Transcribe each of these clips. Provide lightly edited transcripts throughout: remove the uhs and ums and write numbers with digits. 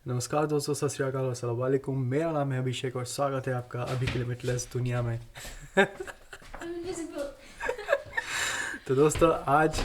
नमस्कार दोस्तों, सत श्री अकाल, अस्सलाम वालेकुम। मेरा नाम है अभिषेक और स्वागत है आपका अभी की लिमिटलेस दुनिया में। तो दोस्तों आज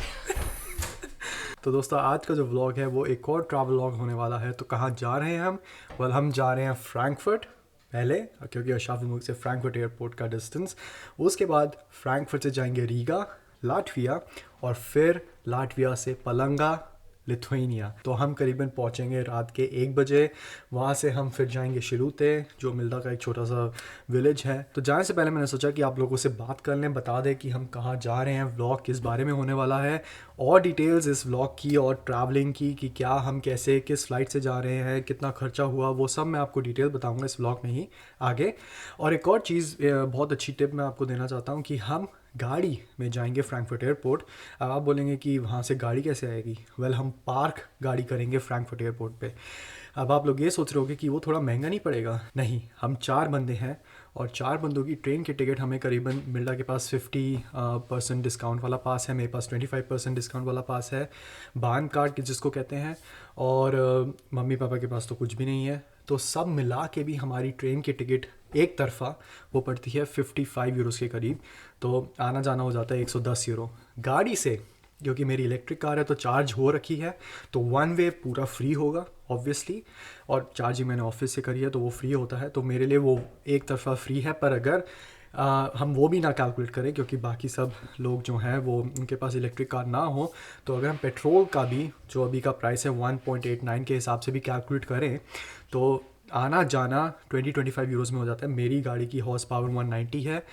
आज का जो व्लॉग है वो एक और ट्रैवल व्लॉग होने वाला है। तो कहाँ जा रहे हैं हम? हम जा रहे हैं फ्रैंकफर्ट पहले, क्योंकि अशाफी से फ्रैंकफर्ट एयरपोर्ट का डिस्टेंस। उसके बाद फ्रैंकफर्ट से जाएंगे रीगा, लाटविया, और फिर लाटविया से पलंगा, लिथुआनिया। तो हम करीबन पहुंचेंगे रात के 1 बजे। वहाँ से हम फिर जाएंगे शिलूते, जो मिल्दा का एक छोटा सा विलेज है। तो जाने से पहले मैंने सोचा कि आप लोगों से बात कर लें, बता दें कि हम कहाँ जा रहे हैं, व्लॉग किस बारे में होने वाला है, और डिटेल्स इस व्लॉग की और ट्रैवलिंग की, कि क्या हम कैसे किस फ्लाइट से जा रहे हैं, कितना खर्चा हुआ, वो सब मैं आपको डिटेल बताऊँगा इस व्लॉग में ही आगे। और एक और चीज़, बहुत अच्छी टिप मैं आपको देना चाहता हूँ कि हम गाड़ी में जाएंगे फ्रैंकफर्ट एयरपोर्ट। अब आप बोलेंगे कि वहाँ से गाड़ी कैसे आएगी? हम पार्क गाड़ी करेंगे फ्रैंकफर्ट एयरपोर्ट पे। अब आप लोग ये सोच रहे होगे कि वो थोड़ा महंगा नहीं पड़ेगा? नहीं, हम 4 बंदे हैं और 4 बंदों की ट्रेन की टिकट हमें करीबन, मिल्डा के पास 50% डिस्काउंट वाला पास है, मेरे पास 25% डिस्काउंट वाला पास है, बान कार्ड जिसको कहते हैं, और मम्मी पापा के पास तो कुछ भी नहीं है। तो सब मिला के भी हमारी ट्रेन की टिकट एक तरफा वो पड़ती है 55 यूरोज़ के करीब। तो आना जाना हो जाता है 110 यूरो। गाड़ी से, क्योंकि मेरी इलेक्ट्रिक कार है तो चार्ज हो रखी है, तो 1 वे पूरा फ्री होगा ऑब्वियसली, और चार्जिंग मैंने ऑफिस से करी है तो वो फ्री होता है, तो मेरे लिए वो एक तरफा फ्री है। पर अगर हम वो भी ना कैलकुलेट करें, क्योंकि बाकी सब लोग जो हैं वो उनके पास इलेक्ट्रिक कार ना हो, तो अगर हम पेट्रोल का भी, जो अभी का प्राइस है 1.89 के हिसाब से भी कैलकुलेट करें, तो आना जाना 20-25 यूरोज़ में हो जाता है। मेरी गाड़ी की हॉर्स पावर 190 है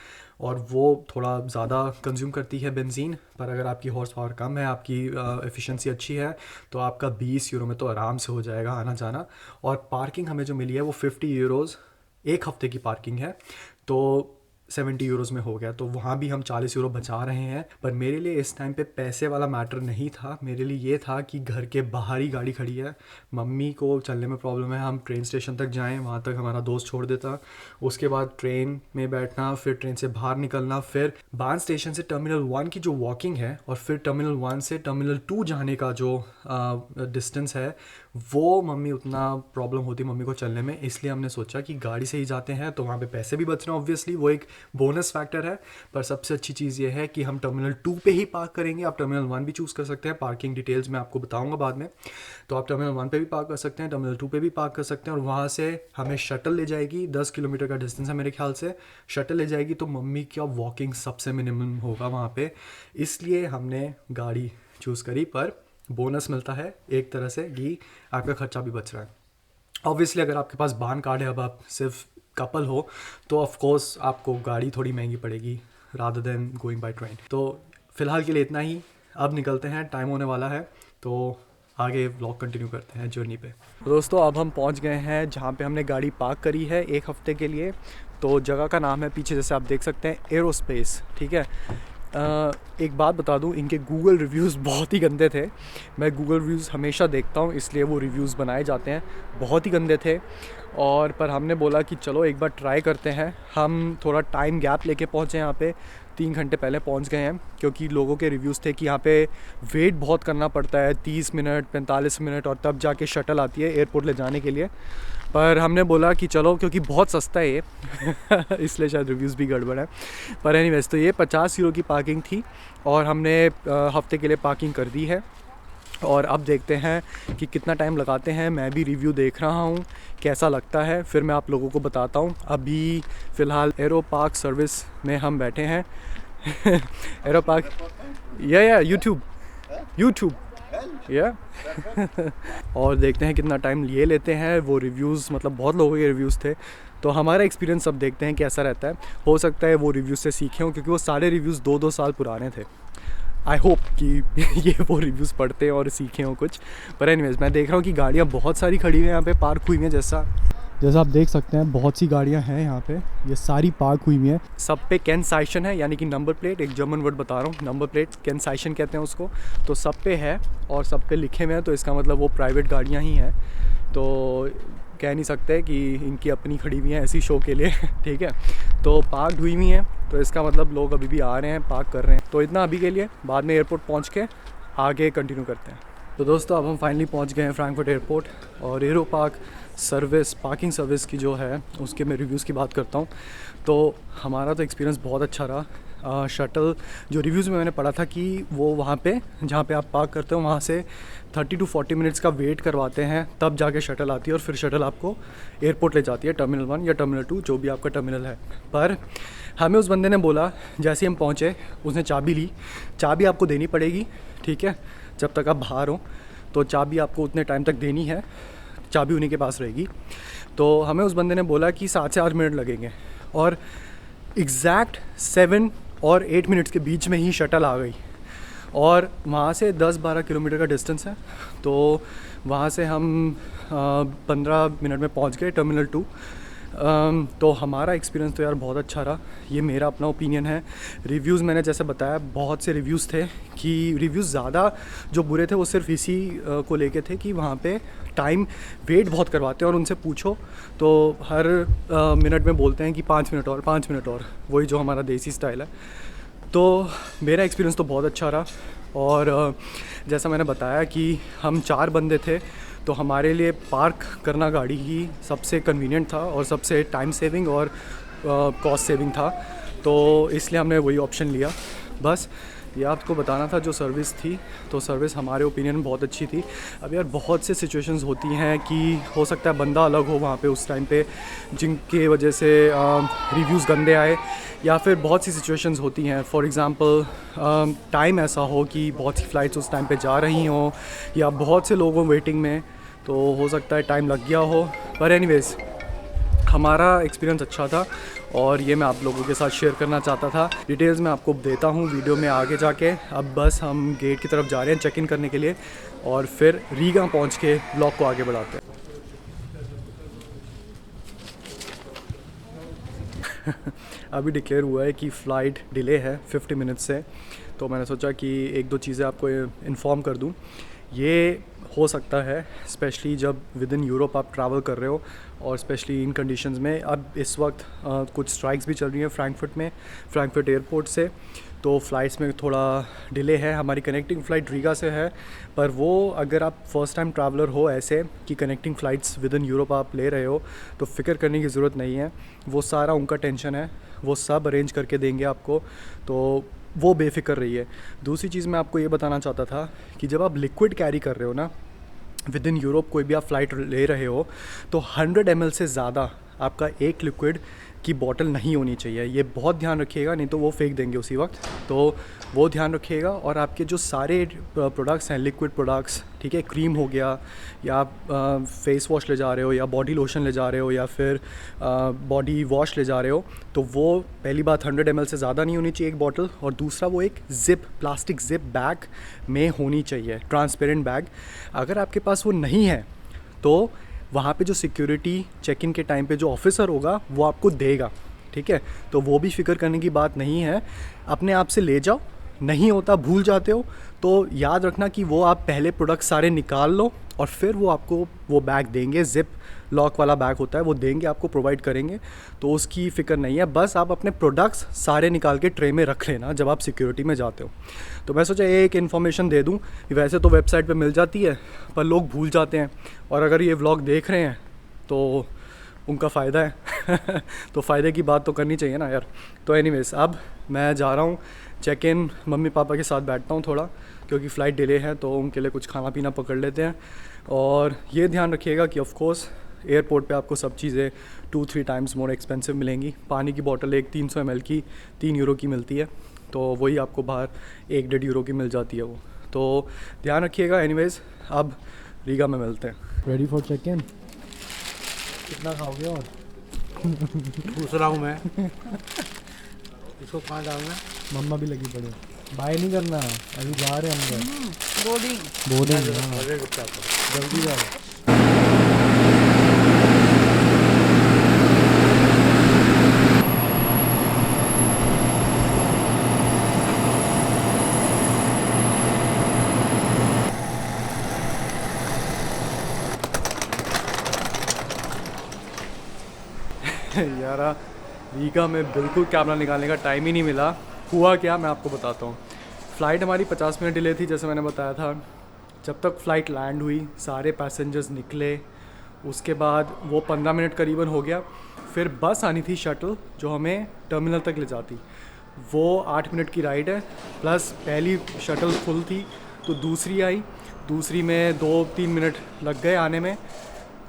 और वो थोड़ा ज़्यादा कंज्यूम करती है बेंजीन, पर अगर आपकी हॉर्स पावर कम है, आपकी एफिशिएंसी अच्छी है, तो आपका 20 यूरो में तो आराम से हो जाएगा आना जाना। और पार्किंग हमें जो मिली है वो 50 यूरोज़ एक हफ़्ते की पार्किंग है, तो 70 यूरोज़ में हो गया। तो वहाँ भी हम 40 यूरो बचा रहे हैं। पर मेरे लिए इस टाइम पे पैसे वाला मैटर नहीं था, मेरे लिए ये था कि घर के बाहर ही गाड़ी खड़ी है, मम्मी को चलने में प्रॉब्लम है, हम ट्रेन स्टेशन तक जाएं, वहाँ तक हमारा दोस्त छोड़ देता, उसके बाद ट्रेन में बैठना, फिर ट्रेन से बाहर निकलना, फिर बान स्टेशन से टर्मिनल 1 की जो वॉकिंग है, और फिर टर्मिनल 1 से टर्मिनल 2 जाने का जो डिस्टेंस है, वो मम्मी उतना प्रॉब्लम होती मम्मी को चलने में, इसलिए हमने सोचा कि गाड़ी से ही जाते हैं। तो वहाँ पे पैसे भी बच रहे हैं, ऑब्वियसली वो एक बोनस फैक्टर है। पर सबसे अच्छी चीज़ ये है कि हम टर्मिनल 2 पे ही पार्क करेंगे। आप टर्मिनल 1 भी चूज़ कर सकते हैं, पार्किंग डिटेल्स मैं आपको बताऊंगा बाद में। तो आप टर्मिनल 1 पे भी पार्क कर सकते हैं, टर्मिनल 2 पे भी पार्क कर सकते हैं, और वहाँ से हमें शटल ले जाएगी। 10 किलोमीटर का डिस्टेंस है मेरे ख्याल से, शटल ले जाएगी, तो मम्मी का वॉकिंग सबसे मिनिमम होगा वहाँ पे, इसलिए हमने गाड़ी चूज़ करी। पर बोनस मिलता है एक तरह से कि आपका खर्चा भी बच रहा है। ऑब्वियसली अगर आपके पास बान कार्ड है, अब आप सिर्फ कपल हो, तो ऑफ कोर्स आपको गाड़ी थोड़ी महंगी पड़ेगी rather than going by train. तो फ़िलहाल के लिए इतना ही, अब निकलते हैं, टाइम होने वाला है, तो आगे व्लॉग कंटिन्यू करते हैं जर्नी पे। दोस्तों अब हम पहुंच गए हैं जहां पे हमने गाड़ी पार्क करी है एक हफ़्ते के लिए। तो जगह का नाम है, पीछे जैसे आप देख सकते हैं, एरोस्पेस, ठीक है। एक बात बता दूं, इनके गूगल रिव्यूज़ बहुत ही गंदे थे। मैं गूगल रिव्यूज़ हमेशा देखता हूं, इसलिए वो रिव्यूज़ बनाए जाते हैं, बहुत ही गंदे थे। और पर हमने बोला कि चलो एक बार ट्राई करते हैं। हम थोड़ा टाइम गैप लेके पहुँचे यहाँ पे, 3 घंटे पहले पहुँच गए हैं, क्योंकि लोगों के रिव्यूज़ थे कि यहाँ पे वेट बहुत करना पड़ता है, 30 मिनट 45 मिनट, और तब जाके शटल आती है एयरपोर्ट ले जाने के लिए। पर हमने बोला कि चलो, क्योंकि बहुत सस्ता है ये इसलिए शायद रिव्यूज़ भी गड़बड़ है। पर एनीवेज, तो ये 50 यूरो की पार्किंग थी और हमने हफ्ते के लिए पार्किंग कर दी है। और अब देखते हैं कि कितना टाइम लगाते हैं। मैं भी रिव्यू देख रहा हूँ कैसा लगता है, फिर मैं आप लोगों को बताता हूँ। अभी फ़िलहाल एरो पार्क सर्विस में हम बैठे हैं एरो पार्क, या यूट्यूब या और देखते हैं कितना टाइम ये लेते हैं। वो रिव्यूज़, मतलब बहुत लोगों के रिव्यूज़ थे, तो हमारा एक्सपीरियंस अब देखते हैं कैसा रहता है। हो सकता है वो रिव्यूज़ से सीखे हों, क्योंकि वो सारे रिव्यूज़ 2-2 साल पुराने थे। आई होप कि ये वो रिव्यूज़ पढ़ते हैं और सीखे हों कुछ। पर एनीवेज, मैं देख रहा हूँ कि गाड़ियाँ बहुत सारी खड़ी हुई हैं यहाँ पे, पार्क हुई हैं। जैसा आप देख सकते हैं, बहुत सी गाड़ियाँ हैं यहाँ पे, ये सारी पार्क हुई हैं। सब पे कैंसाइशन है, यानी कि नंबर प्लेट, एक जर्मन वर्ड बता रहा हूँ, नंबर प्लेट कैंसाइशन कहते हैं उसको। तो सब पे है और सब पे लिखे हुए हैं, तो इसका मतलब वो प्राइवेट गाड़ियाँ ही हैं। तो कह नहीं सकते कि इनकी अपनी खड़ी हुई हैं ऐसी शो के लिए ठीक है। तो पार्क हुई हुई हैं, तो इसका मतलब लोग अभी भी आ रहे हैं, पार्क कर रहे हैं। तो इतना अभी के लिए, बाद में एयरपोर्ट पहुंच के आगे कंटिन्यू करते हैं। तो दोस्तों अब हम फाइनली पहुंच गए हैं फ्रैंकफर्ट एयरपोर्ट और arrow park service parking service की जो है उसके मैं रिव्यूज़ की बात करता हूं। तो हमारा तो एक्सपीरियंस बहुत अच्छा रहा। शटल जो रिव्यूज़ में मैंने पढ़ा था कि वो वहाँ पे जहाँ पे आप पार्क करते हो वहाँ से 30 to 40 मिनट्स का वेट करवाते हैं, तब जाके शटल आती है और फिर शटल आपको एयरपोर्ट ले जाती है, टर्मिनल 1 या टर्मिनल 2 जो भी आपका टर्मिनल है। पर हमें उस बंदे ने बोला, जैसे ही हम पहुँचे उसने चाबी ली, चाबी आपको देनी पड़ेगी, ठीक है, जब तक आप बाहर हो तो चाबी आपको उतने टाइम तक देनी है, चाबी उन्हीं के पास रहेगी। तो हमें उस बंदे ने बोला कि 7 से 8 मिनट लगेंगे और एग्जैक्ट 7 और 8 मिनट्स के बीच में ही शटल आ गई और वहाँ से 10-12 किलोमीटर का डिस्टेंस है। तो वहाँ से हम 15 मिनट में पहुँच गए टर्मिनल 2। तो हमारा एक्सपीरियंस तो यार बहुत अच्छा रहा, ये मेरा अपना ओपिनियन है। रिव्यूज़ मैंने जैसे बताया बहुत से रिव्यूज़ थे कि रिव्यूज़ ज़्यादा जो बुरे थे वो सिर्फ इसी को लेके थे कि वहाँ पे टाइम वेट बहुत करवाते हैं और उनसे पूछो तो हर मिनट में बोलते हैं कि 5 मिनट और 5 मिनट और, वही जो हमारा देसी स्टाइल है। तो मेरा एक्सपीरियंस तो बहुत अच्छा रहा और जैसा मैंने बताया कि हम 4 बंदे थे तो हमारे लिए पार्क करना गाड़ी ही सबसे कन्वीनियंट था और सबसे टाइम सेविंग और कॉस्ट सेविंग था, तो इसलिए हमने वही ऑप्शन लिया। बस ये आपको बताना था जो सर्विस थी, तो सर्विस हमारे ओपिनियन में बहुत अच्छी थी। अब यार बहुत से सिचुएशंस होती हैं कि हो सकता है बंदा अलग हो वहाँ पे उस टाइम पे जिनके वजह से रिव्यूज़ गंदे आए, या फिर बहुत सी सिचुएशंस होती हैं, फॉर एग्ज़ाम्पल टाइम ऐसा हो कि बहुत सी फ़्लाइट्स उस टाइम पे जा रही हों या बहुत से लोग हों वेटिंग में, तो हो सकता है टाइम लग गया हो। पर एनीवेज़ हमारा एक्सपीरियंस अच्छा था और ये मैं आप लोगों के साथ शेयर करना चाहता था। डिटेल्स मैं आपको देता हूँ वीडियो में आगे जाके। अब बस हम गेट की तरफ जा रहे हैं चेक इन करने के लिए और फिर रीगा पहुँच के ब्लॉग को आगे बढ़ाते हैं। अभी डिक्लेयर हुआ है कि फ़्लाइट डिले है 50 मिनट्स से, तो मैंने सोचा कि एक दो चीज़ें आपको इन्फॉर्म कर दूं। ये हो सकता है स्पेशली जब विद इन यूरोप आप ट्रैवल कर रहे हो और स्पेशली इन कंडीशंस में। अब इस वक्त कुछ स्ट्राइक्स भी चल रही हैं फ्रैंकफर्ट में, फ्रैंकफर्ट एयरपोर्ट से, तो फ़्लाइट्स में थोड़ा डिले है। हमारी कनेक्टिंग फ़्लाइट रीगा से है, पर वो अगर आप फ़र्स्ट टाइम ट्रैवलर हो ऐसे कि connecting flights with in Europe आप ले रहे हो तो फ़िक्र करने की ज़रूरत नहीं है, वो सारा उनका टेंशन है, वो सब अरेंज करके देंगे आपको, तो वो बेफ़िक्र रहिए। दूसरी चीज़ मैं आपको ये बताना चाहता था कि जब आप लिक्विड कैरी कर रहे हो ना विद इन यूरोप, कोई भी आप फ़्लाइट ले रहे हो तो 100 ml से ज़्यादा आपका एक लिक्विड की बॉटल नहीं होनी चाहिए। ये बहुत ध्यान रखिएगा, नहीं तो वो फेंक देंगे उसी वक्त, तो वो ध्यान रखिएगा। और आपके जो सारे प्रोडक्ट्स हैं लिक्विड प्रोडक्ट्स, ठीक है, क्रीम हो गया या आप फेस वॉश ले जा रहे हो या बॉडी लोशन ले जा रहे हो या फिर बॉडी वॉश ले जा रहे हो, तो वो पहली बात 100 ml से ज़्यादा नहीं होनी चाहिए एक बॉटल, और दूसरा वो एक ज़िप प्लास्टिक ज़िप बैग में होनी चाहिए, ट्रांसपेरेंट बैग। अगर आपके पास वो नहीं है तो वहाँ पे जो सिक्योरिटी चेक इन के टाइम पे जो ऑफिसर होगा वो आपको देगा, ठीक है, तो वो भी फ़िक्र करने की बात नहीं है। अपने आप से ले जाओ, नहीं होता भूल जाते हो तो याद रखना कि वो आप पहले प्रोडक्ट सारे निकाल लो और फिर वो आपको वो बैग देंगे, ज़िप लॉक वाला बैग होता है वो देंगे आपको, प्रोवाइड करेंगे, तो उसकी फ़िक्र नहीं है। बस आप अपने प्रोडक्ट्स सारे निकाल के ट्रे में रख लेना जब आप सिक्योरिटी में जाते हो। तो मैं सोचा एक इन्फॉर्मेशन दे दूं, वैसे तो वेबसाइट पे मिल जाती है पर लोग भूल जाते हैं, और अगर ये व्लॉग देख रहे हैं तो उनका फ़ायदा है तो फ़ायदे की बात तो करनी चाहिए ना यार। तो एनीवेज़ अब मैं जा रहा हूँ चेक इन, मम्मी पापा के साथ बैठता हूँ थोड़ा, क्योंकि फ़्लाइट डिले है तो उनके लिए कुछ खाना पीना पकड़ लेते हैं। और ये ध्यान रखिएगा कि ऑफ़ कोर्स एयरपोर्ट पे आपको सब चीज़ें 2-3 टाइम्स मोर एक्सपेंसिव मिलेंगी। पानी की बॉटल एक 300 ml की 3 यूरो की मिलती है, तो वही आपको बाहर 1-1.5 यूरो की मिल जाती है वो, तो ध्यान रखिएगा। एनीवेज़ अब रीगा में मिलते हैं। Ready for check in. कितना खाओगे और पूछ रहा हूँ मैं इसको कहाँ डालना है? मम्मा भी लगी पड़े। बाय नहीं करना, अभी जा रहे हैं हम। बोर्डिंग जल्दी जाओ। यार रीगा में बिल्कुल कैमरा निकालने का टाइम ही नहीं मिला। हुआ क्या मैं आपको बताता हूँ। फ़्लाइट हमारी 50 मिनट डिले थी जैसे मैंने बताया था, जब तक फ़्लाइट लैंड हुई सारे पैसेंजर्स निकले, उसके बाद वो 15 मिनट करीबन हो गया। फिर बस आनी थी शटल जो हमें टर्मिनल तक ले जाती, वो 8 मिनट की राइड है, प्लस पहली शटल फुल थी तो दूसरी आई, दूसरी में 2-3 मिनट लग गए आने में,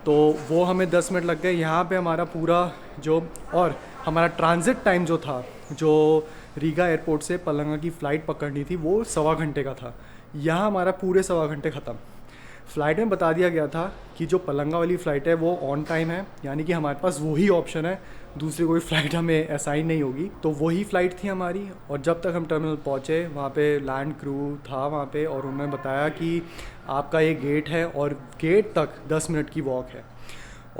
तो वो हमें 10 मिनट लग गए। यहाँ पे हमारा पूरा जो और हमारा ट्रांजिट टाइम जो था, जो रीगा एयरपोर्ट से पलंगा की फ़्लाइट पकड़नी थी, वो 1.25 घंटे का था। यहाँ हमारा पूरे 1.25 घंटे ख़त्म। फ़्लाइट में बता दिया गया था कि जो पलंगा वाली फ़्लाइट है वो ऑन टाइम है, यानी कि हमारे पास वही ऑप्शन है, दूसरी कोई फ़्लाइट हमें असाइन नहीं होगी, तो वही फ़्लाइट थी हमारी। और जब तक हम टर्मिनल पहुँचे वहाँ पे लैंड क्रू था वहाँ पे, और उन्होंने बताया कि आपका ये गेट है और गेट तक 10 मिनट की वॉक है।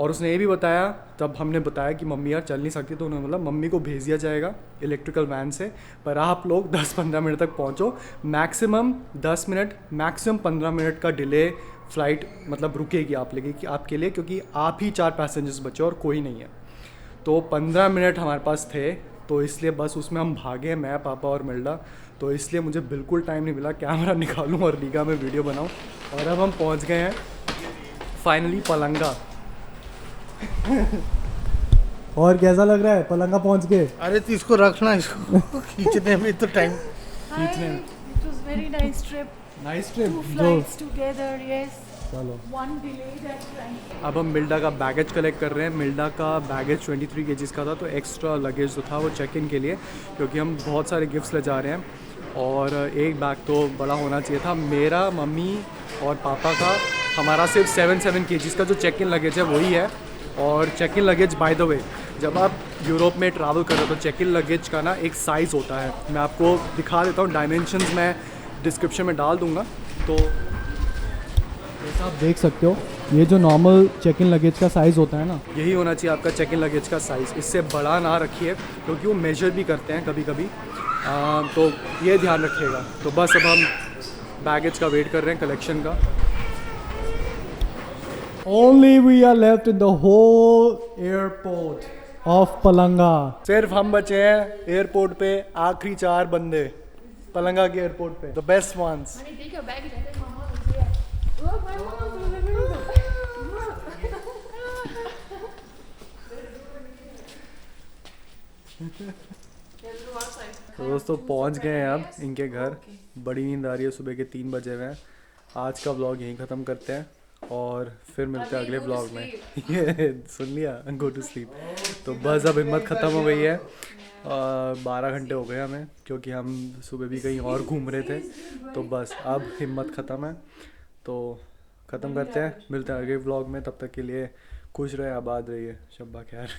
और उसने ये भी बताया, तब हमने बताया कि मम्मी यार चल नहीं सकती, तो उन्होंने बोला मम्मी को भेज दिया जाएगा इलेक्ट्रिकल वैन से, पर आप लोग 10-15 मिनट तक पहुँचो, मैक्सिमम 10 मिनट, मैक्सिमम 15 मिनट का डिले फ़्लाइट मतलब रुकेगी आपके लिए, क्योंकि आप ही 4 पैसेंजर्स बचे और कोई नहीं है। तो 15 मिनट हमारे पास थे, तो इसलिए बस उसमें हम भागे, मैं, पापा और मिल्डा। तो इसलिए मुझे बिल्कुल टाइम नहीं मिला कैमरा निकालूं और रीगा में वीडियो बनाऊं। और अब हम पहुंच गए हैं फाइनली पलंगा। और कैसा लग रहा है पलंगा पहुंच के? अरे तो इसको रखना, इसको खींचने में तो time. It was very nice trip. Nice trip. 2 flights together, yes. चलो 1 delayed at Frankfurt. अब हम मिल्डा का बैगेज कलेक्ट कर रहे हैं। मिल्डा का बैगेज 23 kg का था, तो एक्स्ट्रा लगेज जो था वो चेक इन के लिए, क्योंकि हम बहुत सारे गिफ्ट्स ले जा रहे हैं और एक बैग तो बड़ा होना चाहिए था। मेरा, मम्मी और पापा का, हमारा सिर्फ 7 kg का जो चेक इन लगेज है वही है। और check in luggage by the way, जब आप यूरोप में ट्रैवल कर रहे हो तो चेक इन लगेज का ना एक साइज़ होता है, मैं आपको दिखा देता हूँ, डायमेंशंस मैं डिस्क्रिप्शन में डाल दूँगा। तो जैसा आप देख सकते हो, ये जो नॉर्मल चेक इन लगेज का साइज़ होता है ना, यही होना चाहिए आपका चेक इन लगेज का साइज़, इससे बड़ा ना रखिए, क्योंकि वो मेजर भी करते हैं कभी कभी, तो ये ध्यान रखिएगा। तो बस अब हम बैगेज का वेट कर रहे हैं, कलेक्शन का। Only we are left in the whole airport of Palanga. सिर्फ हम बचे हैं एयरपोर्ट पे, आखिरी 4 बंदे पलंगा के एयरपोर्ट पे, the best ones. Honey, take your bag. I think my mom is here. Look, my mom is in the window. तो दोस्तों पहुंच गए हैं अब इनके घर। बड़ी नींद आ रही है, सुबह के 3 बजे हुए हैं। आज का व्लॉग यहीं ख़त्म करते हैं और फिर मिलते हैं अगले व्लॉग में। ये सुन लिया, गो टू स्लीप। तो बस अब हिम्मत ख़त्म हो गई है। 12 घंटे हो गए हमें, क्योंकि हम सुबह भी कहीं और घूम रहे थे, तो बस अब हिम्मत ख़त्म है। तो ख़त्म करते हैं, मिलते हैं अगले व्लॉग में। तब तक के लिए खुश रहे, आबाद रहिए, शब्बा खैर।